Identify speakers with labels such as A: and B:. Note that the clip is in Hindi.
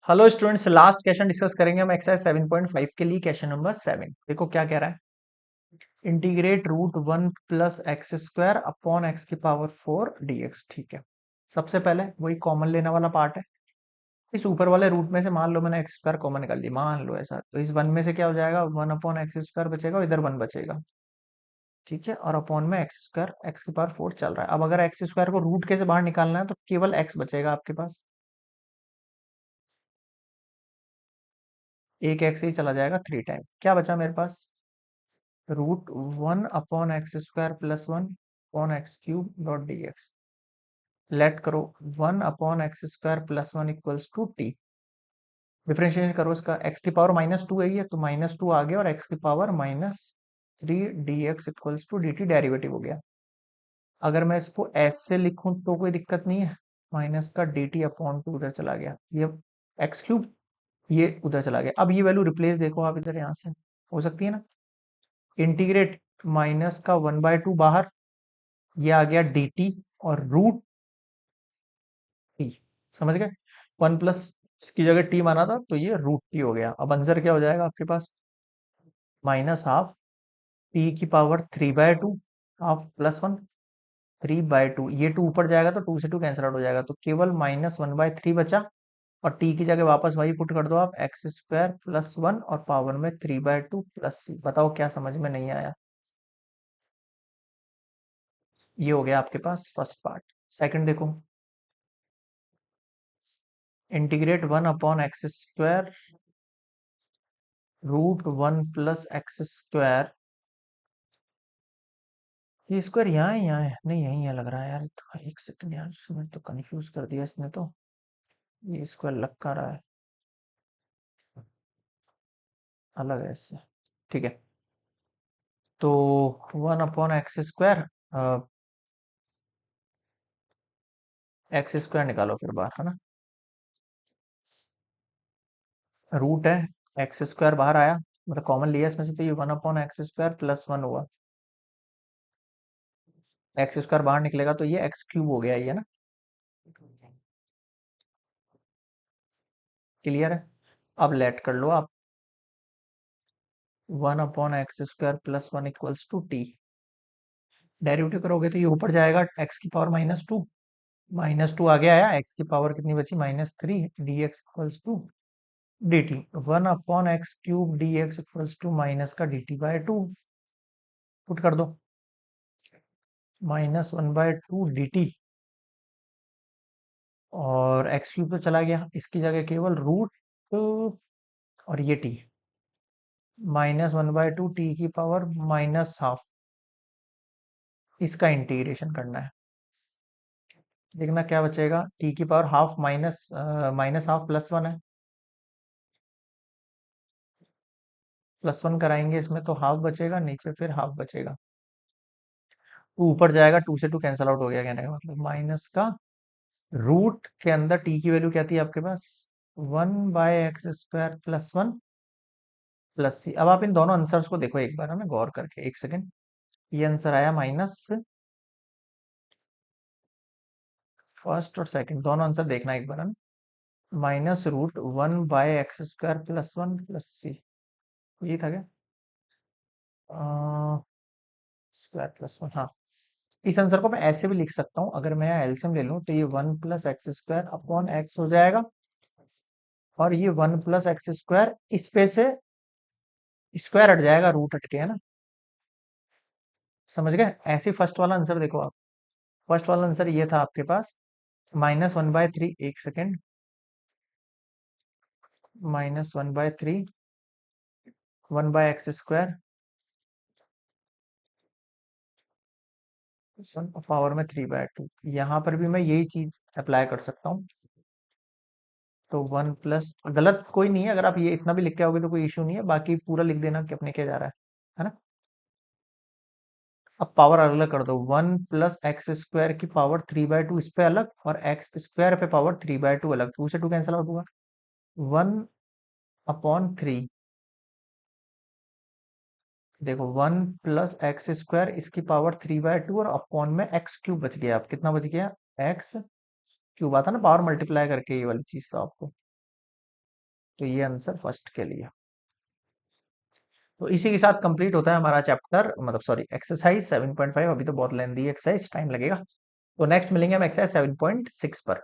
A: Hello students, last question discuss करेंगे हम एक्सरसाइज 7.5 के लिए। क्वेश्चन नंबर 7 देखो क्या कह रहा है। Integrate root 1 plus x square upon x की पावर 4 dx। ठीक है, सबसे पहले वही कॉमन लेने वाला पार्ट है। इस ऊपर वाले रूट में से मान लो मैंने एक्स स्क्वायर कॉमन निकाल लिया, मान लो ऐसा, तो इस वन में से क्या हो जाएगा, 1 अपॉन एक्स स्क्वायर बचेगा और इधर 1 बचेगा। ठीक है, और अपॉन में एक्स स्क्वायर एक्स की पावर 4 चल रहा है। अब अगर एक्स स्क्वायर को रूट के से बाहर निकालना है तो केवल एक्स बचेगा आपके पास, एक एक्स ही चला जाएगा 3 टाइम। क्या बचा मेरे पास, root 1 upon x square plus 1 upon x cube dot d x. Let करो 1 upon x square plus 1 equals to t. Differentiation करो इसका, एक्स की पावर -2 है, तो -2 आ गया और एक्स की power -3 d x equals to d t derivative हो गया। अगर मैं इसको ऐसे लिखूं तो कोई दिक्कत नहीं है, माइनस का डी टी अपॉन टू उधर चला गया, ये एक्स क्यूब ये उधर चला गया। अब ये वैल्यू रिप्लेस देखो आप इधर, यहाँ से हो सकती है ना। इंटीग्रेट, माइनस का 1/2 बाहर, ये आ गया डी टी और रूट टी। समझ गए, 1 प्लस इसकी जगह टी माना था तो ये रूट टी हो गया। अब आंसर क्या हो जाएगा आपके पास, -हाफ टी की पावर 3/2, हाफ प्लस 1 3/2। ये 2 ऊपर जाएगा तो 2 से 2 कैंसिल आउट हो जाएगा, तो केवल -1/3 बचा। और टी की जगह वापस वही पुट कर दो आप, एक्स स्क्वायर प्लस 1 और पावर में 3/2 प्लस सी। बताओ क्या समझ में नहीं आया। ये हो गया आपके पास फर्स्ट पार्ट। सेकंड देखो, integrate 1 upon x square root 1 plus x square. ये स्क्वायर यहाँ है, यहाँ है नहीं, यहीं है लग रहा है यार। तो एक सेकंड यार, इसमें तो कंफ्यूज कर दिया इसने तो। ये स्क्वायर लग का रहा है, अलग है इससे। ठीक है, तो 1 upon x square, x square निकालो फिर बाहर, है ना। रूट है, एक्स स्क्वायर बाहर आया, मतलब कॉमन लिया इसमें से, तो ये 1 अपॉन एक्स स्क्वायर प्लस 1 हुआ। एक्स स्क्वायर बाहर निकलेगा तो ये एक्स क्यूब हो गया, ये ना। क्लियर है। अब लेट कर लो आप, 1 upon x square plus 1 equals to t. Derivative करोगे तो ये ऊपर जाएगा, एक्स की पावर -2, -2 आगे आया, एक्स की पावर कितनी बची, -3 d x equals to d t. 1 upon x cube d x equals to minus का डी टी बाई 2, पुट कर दो, -1/2 डी टी। और एक्स क्यूब तो चला गया, इसकी जगह केवल रूट, और ये टी, -1/2 टी की पावर -हाफ। इसका इंटीग्रेशन करना है, देखना क्या बचेगा, टी की power half minus half plus 1 है, +1 कराएंगे इसमें तो हाफ बचेगा, नीचे फिर हाफ बचेगा। 2 ऊपर जाएगा, 2 से 2 कैंसल आउट हो गया, कहने का मतलब माइनस का रूट के अंदर टी की वैल्यू क्या थी आपके पास, 1/x² प्लस 1 प्लस सी। अब आप इन दोनों आंसर्स को देखो एक बार, है ना, गौर करके, एक सेकेंड। ये आंसर आया माइनस, फर्स्ट और सेकंड दोनों आंसर देखना एक बार, है ना। -√1/x² प्लस 1 प्लस सी, ये था क्या, स्क्वायर प्लस 1, हाँ। इस आंसर को मैं ऐसे भी लिख सकता हूँ, अगर मैं एलसीएम ले लूँ तो ये 1 plus x square upon x हो जाएगा, और ये 1 प्लस एक्स स्क्वायर इस पे से स्क्वायर हट जाएगा, रूट हट के, है ना। समझ गए, ऐसे फर्स्ट वाला आंसर देखो आप। फर्स्ट वाला आंसर ये था आपके पास, -1/3, एक सेकेंड, -1/3, 1/x², पावर में 3/2। यहाँ पर भी मैं यही चीज अप्लाई कर सकता हूँ। तो 1 प्लस, गलत कोई नहीं है, अगर आप ये इतना भी लिख के आओगे तो कोई इशू नहीं है, बाकी पूरा लिख देना कि अपने क्या जा रहा है ना। अब पावर अलग कर दो, 1 प्लस x² की पावर 3/2 इस पे अलग, और x² पे पावर 3/2 अलग, 2 से 2 कैंसिल आउट हुआ, 1/3। देखो 1 प्लस x² इसकी पावर 3/2 और अपॉन में एक्स क्यूब बच गया, अब कितना बच गया, एक्स क्यूब आता ना पावर मल्टीप्लाई करके, ये वाली चीज तो आपको तो ये आंसर फर्स्ट के लिए। तो इसी के साथ कंप्लीट होता है हमारा चैप्टर, मतलब सॉरी एक्सरसाइज 7.5। अभी तो बहुत लेंदी एक्सरसाइज, टाइम लगेगा। तो नेक्स्ट मिलेंगे हम एक्सरसाइज 7.6 पर।